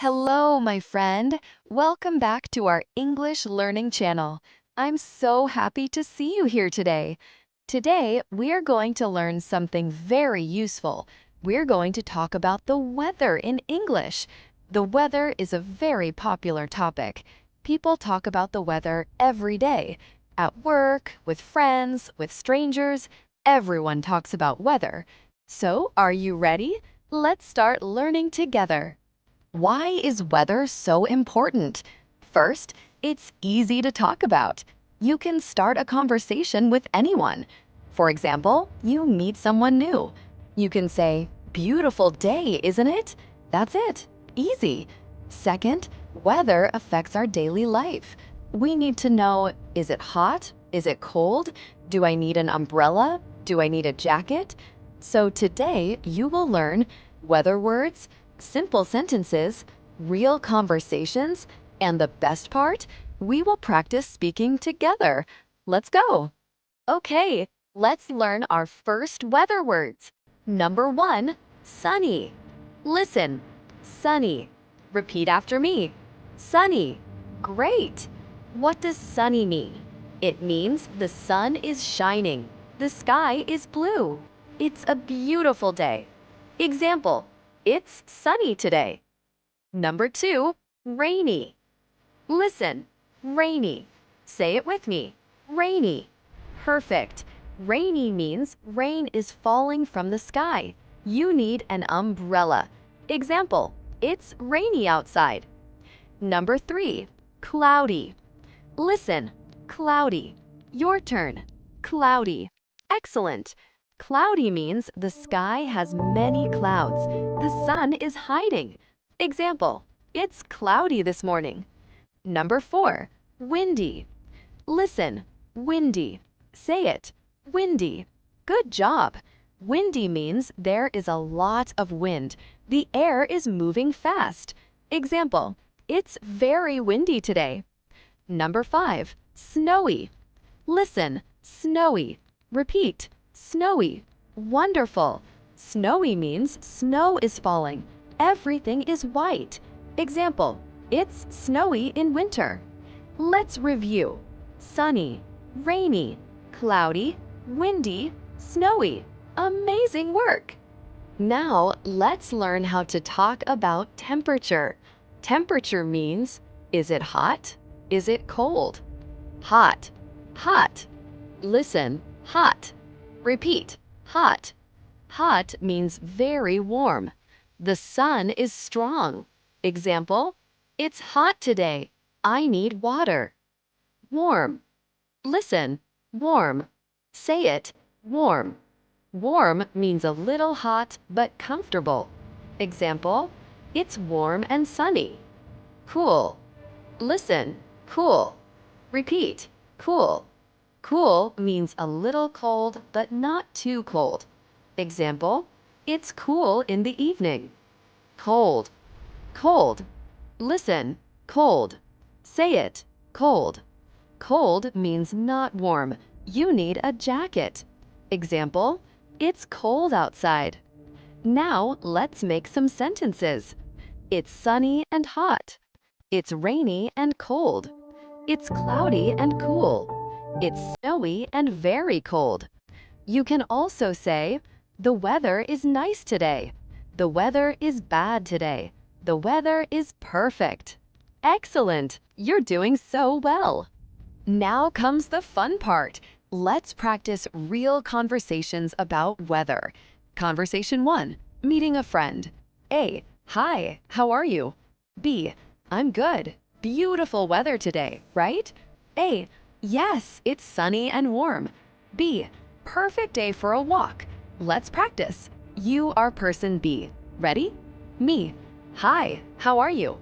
Hello, my friend. Welcome back to our English learning channel. I'm so happy to see you here today. Today, we're going to learn something very useful. We're going to talk about the weather in English. The weather is a very popular topic. People talk about the weather every day. At work, with friends, with strangers, everyone talks about weather. So, are you ready? Let's start learning together. Why is weather so important? First, it's easy to talk about. You can start a conversation with anyone. For example, you meet someone new. You can say, "Beautiful day, isn't it?" That's it. Easy. Second, weather affects our daily life. We need to know, is it hot? Is it cold? Do I need an umbrella? Do I need a jacket? So today, you will learn weather words, simple sentences, real conversations, and the best part, we will practice speaking together. Let's go. Okay, let's learn our first weather words. Number 1, sunny. Listen, sunny. Repeat after me. Sunny. Great. What does sunny mean? It means the sun is shining. The sky is blue. It's a beautiful day. Example, it's sunny today. Number 2, rainy. Listen, rainy. Say it with me. Rainy. Perfect. Rainy means rain is falling from the sky. You need an umbrella. Example, it's rainy outside. Number 3, cloudy. Listen, cloudy. Your turn. Cloudy. Excellent. Cloudy means the sky has many clouds. The sun is hiding. Example, it's cloudy this morning. Number 4, windy. Listen, windy. Say it, windy. Good job. Windy means there is a lot of wind. The air is moving fast. Example, it's very windy today. Number 5, snowy. Listen, snowy. Repeat, snowy. Wonderful. Snowy means snow is falling. Everything is white. Example, it's snowy in winter. Let's review. Sunny, rainy, cloudy, windy, snowy. Amazing work! Now, let's learn how to talk about temperature. Temperature means, is it hot? Is it cold? Hot, hot. Listen, hot. Repeat, hot. Hot means very warm. The sun is strong. Example, it's hot today. I need water. Warm. Listen, warm. Say it, warm. Warm means a little hot but comfortable. Example, it's warm and sunny. Cool. Listen, cool. Repeat, cool. Cool means a little cold but not too cold. Example, it's cool in the evening. Cold. Cold. Listen, cold. Say it, cold. Cold means not warm. You need a jacket. Example, it's cold outside. Now let's make some sentences. It's sunny and hot. It's rainy and cold. It's cloudy and cool. It's snowy and very cold. You can also say, the weather is nice today. The weather is bad today. The weather is perfect. Excellent! You're doing so well. Now comes the fun part. Let's practice real conversations about weather. Conversation 1, meeting a friend. A, hi, how are you? B, I'm good. Beautiful weather today, right? A, yes, it's sunny and warm. B, perfect day for a walk. Let's practice. You are person B. Ready? Me, hi, how are you?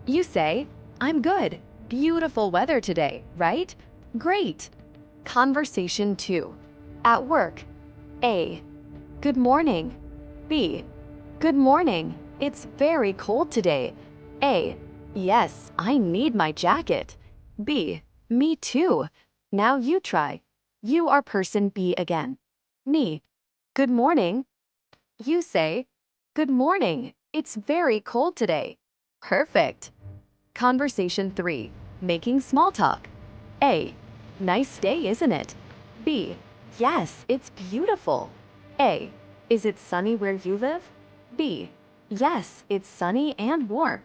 You say, I'm good. Beautiful weather today, right? Great. Conversation 2. At work. A, good morning. B, good morning. It's very cold today. A, yes, I need my jacket. B, me too. Now you try. You are person B again. Me, good morning. You say, good morning. It's very cold today. Perfect. Conversation 3. Making small talk. A. Nice day, isn't it? B. Yes, it's beautiful. A. Is it sunny where you live? B. Yes, it's sunny and warm.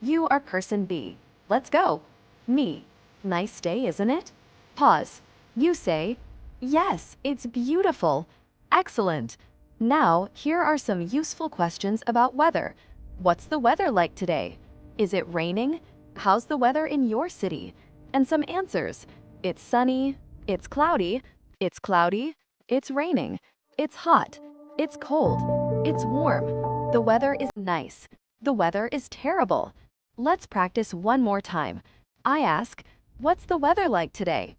You are person B. Let's go. Me. Nice day, isn't it? Pause. You say, yes, it's beautiful. Excellent. Now, here are some useful questions about weather. What's the weather like today? Is it raining? How's the weather in your city? And some answers. It's sunny, it's cloudy, it's raining, it's hot, it's cold, it's warm. The weather is nice. The weather is terrible. Let's practice one more time. I ask, what's the weather like today?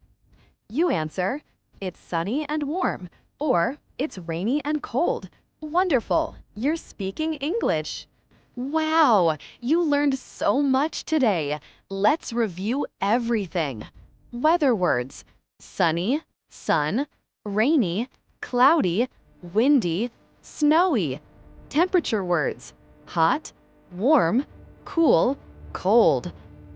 You answer, it's sunny and warm, or it's rainy and cold. Wonderful, you're speaking English. Wow, you learned so much today. Let's review everything. Weather words: sunny, sun, rainy, cloudy, windy, snowy. Temperature words: hot, warm, cool, cold.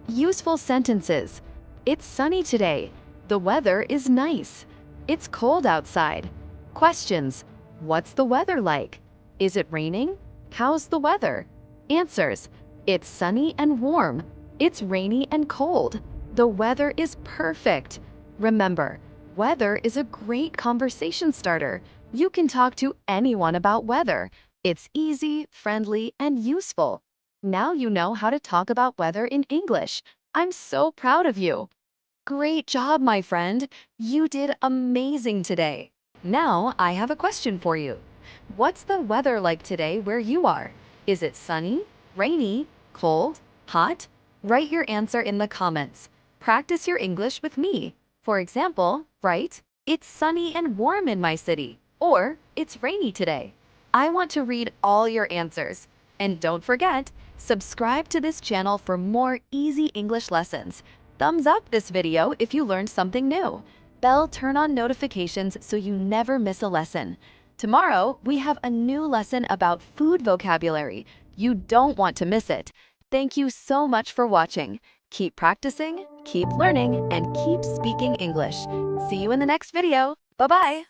Useful sentences: it's sunny today. The weather is nice. It's cold outside. Questions: what's the weather like? Is it raining? How's the weather? Answers: it's sunny and warm. It's rainy and cold. The weather is perfect. Remember, weather is a great conversation starter. You can talk to anyone about weather. It's easy, friendly, and useful. Now you know how to talk about weather in English. I'm so proud of you. Great job, my friend. You did amazing today. Now I have a question for you. What's the weather like today where you are? Is it sunny, rainy, cold, hot? Write your answer in the comments. Practice your English with me. For example, write, it's sunny and warm in my city, or it's rainy today. I want to read all your answers. And don't forget, subscribe to this channel for more easy English lessons. Thumbs up this video if you learned something new. Bell turn on notifications so you never miss a lesson. Tomorrow, we have a new lesson about food vocabulary. You don't want to miss it. Thank you so much for watching. Keep practicing, keep learning, and keep speaking English. See you in the next video. Bye-bye.